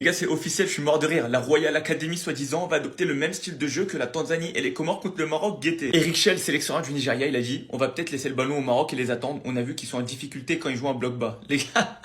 Les gars, c'est officiel, je suis mort de rire. La Royal Academy, soi-disant, va adopter le même style de jeu que la Tanzanie et les Comores contre le Maroc guetté. Eric Schell, sélectionneur du Nigeria, il a dit, on va peut-être laisser le ballon au Maroc et les attendre. On a vu qu'ils sont en difficulté quand ils jouent en bloc bas. Les gars,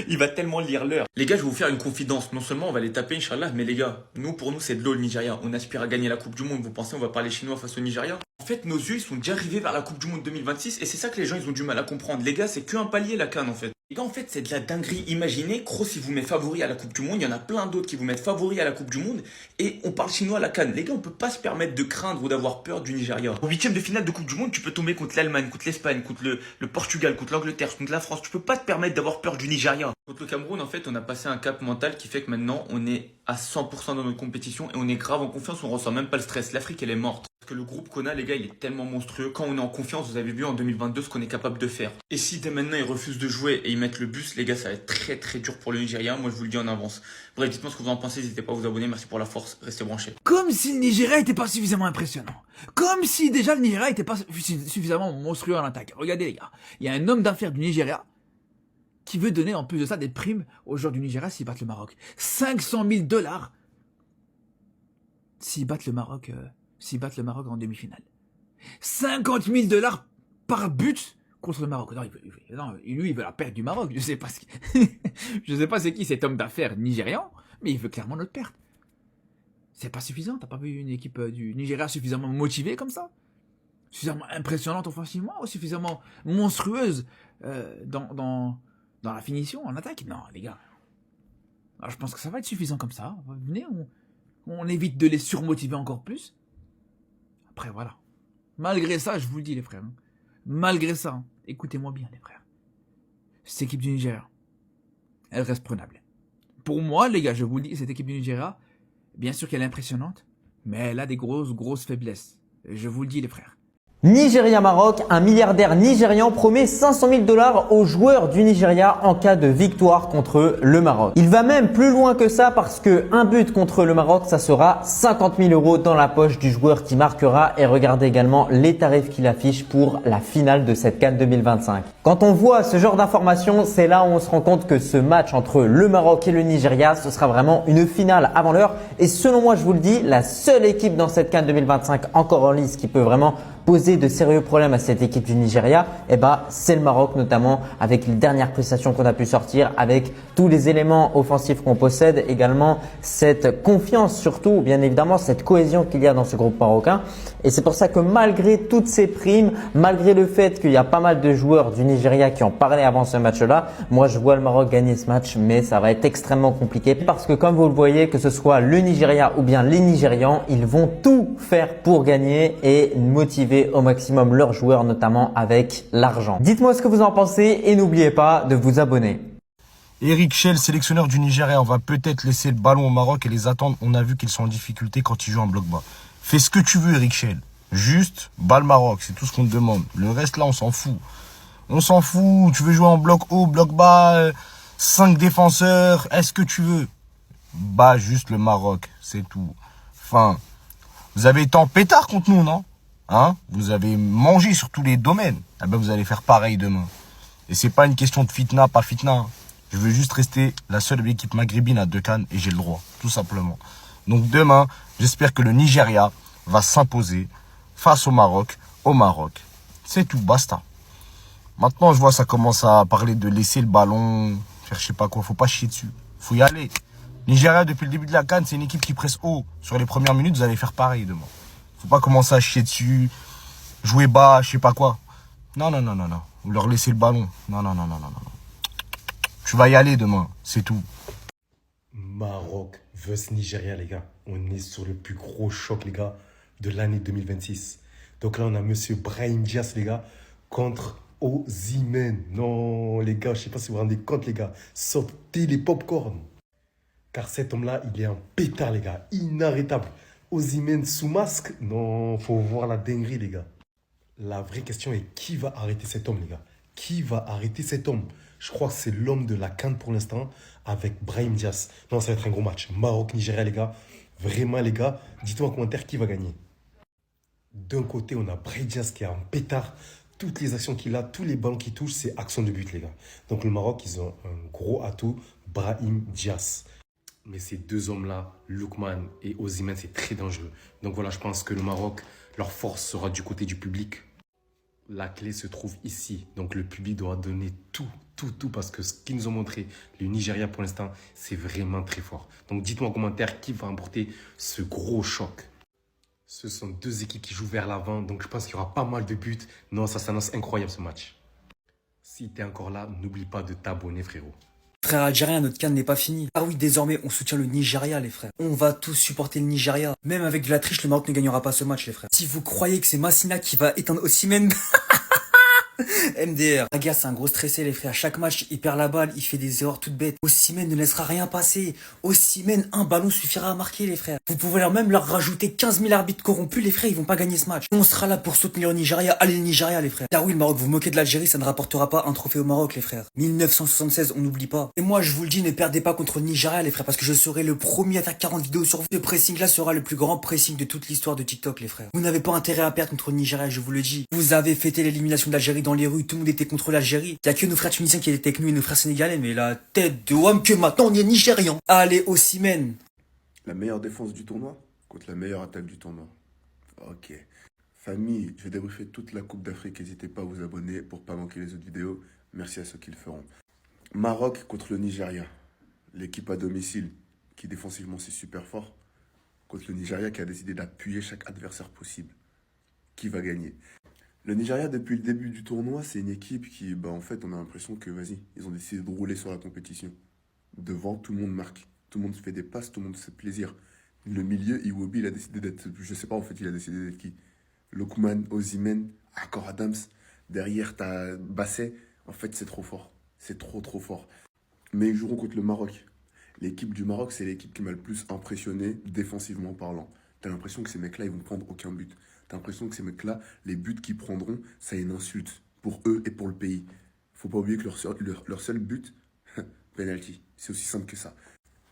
il va tellement lire l'heure. Les gars, je vais vous faire une confidence. Non seulement on va les taper, Inch'Allah, mais les gars, pour nous, c'est de l'eau le Nigeria. On aspire à gagner la Coupe du Monde. Vous pensez, on va parler chinois face au Nigeria? En fait, nos yeux, ils sont déjà arrivés vers la Coupe du Monde 2026 et c'est ça que les gens, ils ont du mal à comprendre. Les gars, c'est qu'un palier la CAN en fait. Les gars, en fait, c'est de la dinguerie. Imaginez, Kroos, il vous met favori à la Coupe du Monde. Il y en a plein d'autres qui vous mettent favori à la Coupe du Monde. Et on parle chinois à la CAN. Les gars, on peut pas se permettre de craindre ou d'avoir peur du Nigeria. En huitième de finale de Coupe du Monde, tu peux tomber contre l'Allemagne, contre l'Espagne, contre le Portugal, contre l'Angleterre, contre la France. Tu peux pas te permettre d'avoir peur du Nigeria. Contre le Cameroun, en fait, on a passé un cap mental qui fait que maintenant, on est à 100% dans notre compétition et on est grave en confiance. On ressent même pas le stress. L'Afrique, elle est morte. Parce que le groupe qu'on a, les gars, il est tellement monstrueux. Quand on est en confiance, vous avez vu en 2022 ce qu'on est capable de faire. Et si dès maintenant ils refusent de jouer et ils mettent le bus, les gars, ça va être très très dur pour le Nigeria. Moi, je vous le dis en avance. Bref, dites-moi ce que vous en pensez. N'hésitez pas à vous abonner. Merci pour la force. Restez branchés. Comme si le Nigeria était pas suffisamment impressionnant. Comme si déjà le Nigeria était pas suffisamment monstrueux en attaque. Regardez les gars, il y a un homme d'affaires du Nigeria qui veut donner en plus de ça des primes aux joueurs du Nigeria s'ils battent le Maroc. 500 000 $ s'ils battent le Maroc, en demi-finale. 50 000 $ par but contre le Maroc. Non, lui, il veut la perte du Maroc. Je sais pas je sais pas c'est qui cet homme d'affaires nigérian, mais il veut clairement notre perte. C'est pas suffisant. T'as pas vu une équipe du Nigeria suffisamment motivée comme ça, suffisamment impressionnante offensivement, ou suffisamment monstrueuse dans la finition, en attaque? Non, les gars. Alors, je pense que ça va être suffisant comme ça. Venez, on évite de les surmotiver encore plus. Après, voilà. Malgré ça, je vous le dis, les frères. Malgré ça, écoutez-moi bien, les frères. Cette équipe du Nigeria, elle reste prenable. Pour moi, les gars, je vous le dis, cette équipe du Nigeria, bien sûr qu'elle est impressionnante, mais elle a des grosses faiblesses. Je vous le dis, les frères. Nigeria-Maroc, un milliardaire nigérian promet 500 000 $ aux joueurs du Nigeria en cas de victoire contre le Maroc. Il va même plus loin que ça parce que un but contre le Maroc, ça sera 50 000 € dans la poche du joueur qui marquera. Et regardez également les tarifs qu'il affiche pour la finale de cette CAN 2025. Quand on voit ce genre d'informations, c'est là où on se rend compte que ce match entre le Maroc et le Nigeria, ce sera vraiment une finale avant l'heure. Et selon moi, je vous le dis, la seule équipe dans cette CAN 2025 encore en lice qui peut vraiment poser de sérieux problèmes à cette équipe du Nigeria, c'est le Maroc, notamment avec les dernières prestations qu'on a pu sortir, avec tous les éléments offensifs qu'on possède, également cette confiance, surtout bien évidemment cette cohésion qu'il y a dans ce groupe marocain. Et c'est pour ça que malgré toutes ces primes, malgré le fait qu'il y a pas mal de joueurs du Nigeria qui ont parlé avant ce match-là, moi je vois le Maroc gagner ce match, mais ça va être extrêmement compliqué parce que comme vous le voyez, que ce soit le Nigeria ou bien les Nigérians, ils vont tout faire pour gagner et motiver au maximum leurs joueurs, notamment avec l'argent. Dites-moi ce que vous en pensez et n'oubliez pas de vous abonner. Eric Schell, sélectionneur du Nigeria, on va peut-être laisser le ballon au Maroc et les attendre. On a vu qu'ils sont en difficulté quand ils jouent en bloc bas. Fais ce que tu veux, Eric Schell. Juste, bas le Maroc, c'est tout ce qu'on te demande. Le reste là, on s'en fout. On s'en fout. Tu veux jouer en bloc haut, bloc bas, 5 défenseurs, est-ce que tu veux? Bas juste le Maroc, c'est tout. Enfin, vous avez été en pétard contre nous, non? Hein? Vous avez mangé sur tous les domaines. Eh ben, vous allez faire pareil demain. Et c'est pas une question de fitna, pas fitna. Je veux juste rester la seule équipe maghrébine à 2 CAN et j'ai le droit, tout simplement. Donc demain, j'espère que le Nigeria va s'imposer face au Maroc. C'est tout, basta. Maintenant, je vois ça commence à parler de laisser le ballon, faire je sais pas quoi. Faut pas chier dessus. Faut y aller. Nigeria, depuis le début de la CAN, c'est une équipe qui presse haut. Sur les premières minutes, vous allez faire pareil demain. Faut pas commencer à chier dessus, jouer bas, je sais pas quoi. Non. Vous leur laissez le ballon. Non. Tu vas y aller demain, c'est tout. Maroc vs Nigeria, les gars. On est sur le plus gros choc, les gars, de l'année 2026. Donc là, on a monsieur Brahim Diaz, les gars, contre Osimhen. Non, les gars, je sais pas si vous vous rendez compte, les gars. Sortez les pop-corn. Car cet homme-là, il est un pétard, les gars. Inarrêtable. Osimhen sous masque? Non, faut voir la dinguerie, les gars. La vraie question est qui va arrêter cet homme, les gars? Qui va arrêter cet homme? Je crois que c'est l'homme de la CAN pour l'instant avec Brahim Diaz. Non, ça va être un gros match. Maroc-Nigeria, les gars. Vraiment, les gars, dites-moi en commentaire qui va gagner. D'un côté, on a Brahim Diaz qui est un pétard. Toutes les actions qu'il a, tous les ballons qu'il touche, c'est action de but, les gars. Donc le Maroc, ils ont un gros atout, Brahim Diaz. Mais ces deux hommes-là, Lookman et Osimhen, c'est très dangereux. Donc voilà, je pense que le Maroc, leur force sera du côté du public. La clé se trouve ici. Donc le public doit donner tout, parce que ce qu'ils nous ont montré, le Nigeria pour l'instant, c'est vraiment très fort. Donc dites-moi en commentaire qui va remporter ce gros choc. Ce sont deux équipes qui jouent vers l'avant, donc je pense qu'il y aura pas mal de buts. Non, ça s'annonce incroyable ce match. Si t'es encore là, n'oublie pas de t'abonner, frérot. Frère algérien, notre canne n'est pas finie. Ah oui, désormais, on soutient le Nigeria, les frères. On va tous supporter le Nigeria. Même avec de la triche, le Maroc ne gagnera pas ce match, les frères. Si vous croyez que c'est Massina qui va éteindre Osimhen... MDR. Aguerre, c'est un gros stressé, les frères. Chaque match, il perd la balle, il fait des erreurs toutes bêtes. Osimhen ne laissera rien passer. Osimhen, un ballon suffira à marquer, les frères. Vous pouvez même leur rajouter 15 000 arbitres corrompus, les frères, ils vont pas gagner ce match. On sera là pour soutenir le Nigeria. Allez, le Nigeria, les frères. Car oui, le Maroc, vous moquez de l'Algérie, ça ne rapportera pas un trophée au Maroc, les frères. 1976, on n'oublie pas. Et moi, je vous le dis, ne perdez pas contre le Nigeria, les frères, parce que je serai le premier à faire 40 vidéos sur vous. Ce pressing-là sera le plus grand pressing de toute l'histoire de TikTok, les frères. Vous n'avez pas intérêt à perdre contre le Nigeria, je vous le dis. Vous avez fêté l'élimination de l'Algérie dans les rues, tout le monde était contre l'Algérie. Il y a que nos frères tunisiens qui étaient avec nous et nos frères sénégalais, mais la tête de homme que maintenant on est nigérian. Allez, Osimhen. La meilleure défense du tournoi contre la meilleure attaque du tournoi. Ok. Famille, je vais débriefer toute la Coupe d'Afrique. N'hésitez pas à vous abonner pour pas manquer les autres vidéos. Merci à ceux qui le feront. Maroc contre le Nigeria. L'équipe à domicile qui défensivement c'est super fort. Contre le Nigeria qui a décidé d'appuyer chaque adversaire possible. Qui va gagner? Le Nigeria, depuis le début du tournoi, c'est une équipe qui, en fait, on a l'impression que, vas-y, ils ont décidé de rouler sur la compétition. Devant, tout le monde marque. Tout le monde fait des passes, tout le monde se fait plaisir. Le milieu, Iwobi, il a décidé d'être, je sais pas en fait, il a décidé d'être qui? Lookman, Osimhen, Akor Adams. Derrière, t'as Basset. En fait, c'est trop fort. C'est trop fort. Mais ils joueront contre le Maroc. L'équipe du Maroc, c'est l'équipe qui m'a le plus impressionné, défensivement parlant. T'as l'impression que ces mecs-là, ils vont prendre aucun but. T'as l'impression que ces mecs-là, les buts qu'ils prendront, ça est une insulte pour eux et pour le pays. Faut pas oublier que leur seul but, penalty. C'est aussi simple que ça.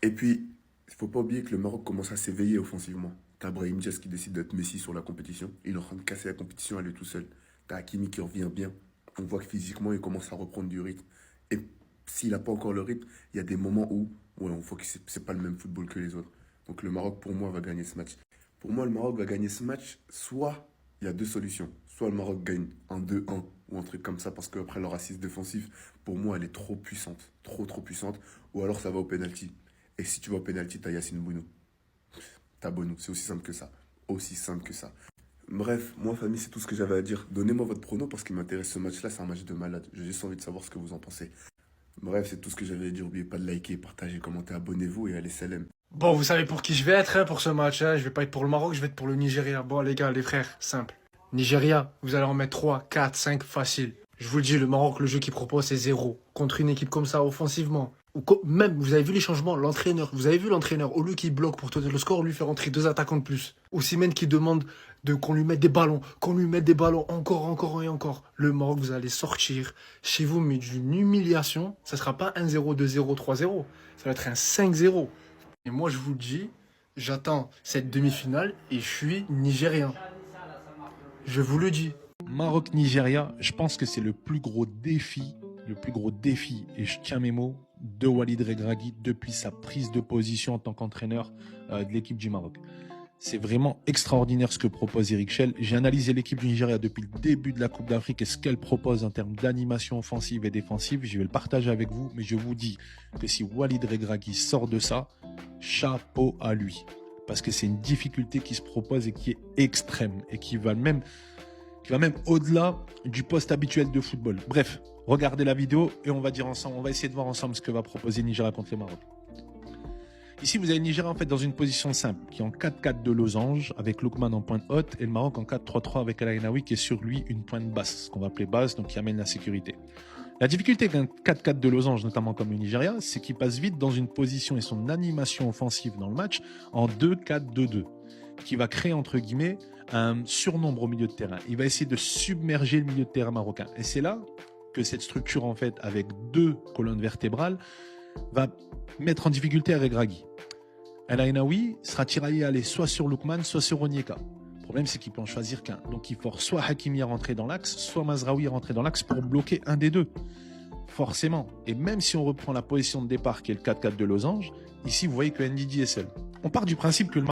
Et puis, il faut pas oublier que le Maroc commence à s'éveiller offensivement. T'as Brahim Diaz qui décide d'être Messi sur la compétition. Il est en train de casser la compétition à lui tout seul. T'as Hakimi qui revient bien. On voit que physiquement, il commence à reprendre du rythme. Et s'il n'a pas encore le rythme, il y a des moments où on voit que c'est pas le même football que les autres. Donc le Maroc, pour moi, va gagner ce match. Pour moi, le Maroc va gagner ce match. Soit, il y a deux solutions. Soit le Maroc gagne un 2-1 ou un truc comme ça parce qu'après leur assise défensive, pour moi, elle est trop puissante. Trop puissante. Ou alors ça va au penalty. Et si tu vas au penalty, t'as Yacine Bounou. T'as Bounou. C'est aussi simple que ça. Aussi simple que ça. Bref, moi, famille, c'est tout ce que j'avais à dire. Donnez-moi votre prono parce qu'il m'intéresse ce match-là. C'est un match de malade. J'ai juste envie de savoir ce que vous en pensez. Bref, c'est tout ce que j'avais à dire. N'oubliez pas de liker, partager, commenter, abonnez-vous et allez salam. Bon, vous savez pour qui je vais être pour ce match. Je vais pas être pour le Maroc, je vais être pour le Nigeria. Bon, les gars, les frères, simple. Nigeria, vous allez en mettre 3, 4, 5 facile. Je vous le dis, le Maroc, le jeu qu'il propose, c'est 0. Contre une équipe comme ça, offensivement. Ou même, vous avez vu les changements, l'entraîneur. Vous avez vu l'entraîneur, au lieu qu'il bloque pour tourner le score, lui fait rentrer 2 attaquants de plus. Osimhen qui demande qu'on lui mette des ballons, encore et encore. Le Maroc, vous allez sortir chez vous, mais d'une humiliation. Ça sera pas 1-0, 2-0, 3-0. Ça va être un 5-0. Et moi, je vous le dis, j'attends cette demi-finale et je suis nigérien. Je vous le dis. Maroc-Nigeria, je pense que c'est le plus gros défi, et je tiens mes mots, de Walid Regragui depuis sa prise de position en tant qu'entraîneur de l'équipe du Maroc. C'est vraiment extraordinaire ce que propose Eric Chelle. J'ai analysé l'équipe du Nigeria depuis le début de la Coupe d'Afrique et ce qu'elle propose en termes d'animation offensive et défensive. Je vais le partager avec vous, mais je vous dis que si Walid Regragui sort de ça, chapeau à lui. Parce que c'est une difficulté qui se propose et qui est extrême et qui va même au-delà du poste habituel de football. Bref, regardez la vidéo et on va essayer de voir ensemble ce que va proposer Nigeria contre le Maroc. Ici, vous avez le Nigeria en fait dans une position simple, qui est en 4-4 de losange, avec Lookman en pointe haute, et le Maroc en 4-3-3 avec El Ainaoui qui est sur lui une pointe basse, ce qu'on va appeler basse, donc qui amène la sécurité. La difficulté avec un 4-4 de losange, notamment comme le Nigeria, c'est qu'il passe vite dans une position et son animation offensive dans le match en 2-4-2-2, qui va créer entre guillemets un surnombre au milieu de terrain. Il va essayer de submerger le milieu de terrain marocain. Et c'est là que cette structure en fait, avec 2 colonnes vertébrales, va mettre en difficulté Regragui. El Ainaoui sera tiraillé à aller soit sur Lookman, soit sur Onyeka. Le problème, c'est qu'il peut en choisir qu'un. Donc, il force soit Hakimi à rentrer dans l'axe, soit Mazraoui à rentrer dans l'axe pour bloquer un des deux. forcément. Et même si on reprend la position de départ qui est le 4-4 de Losange, ici vous voyez que Ndidi est seul. On part du principe que le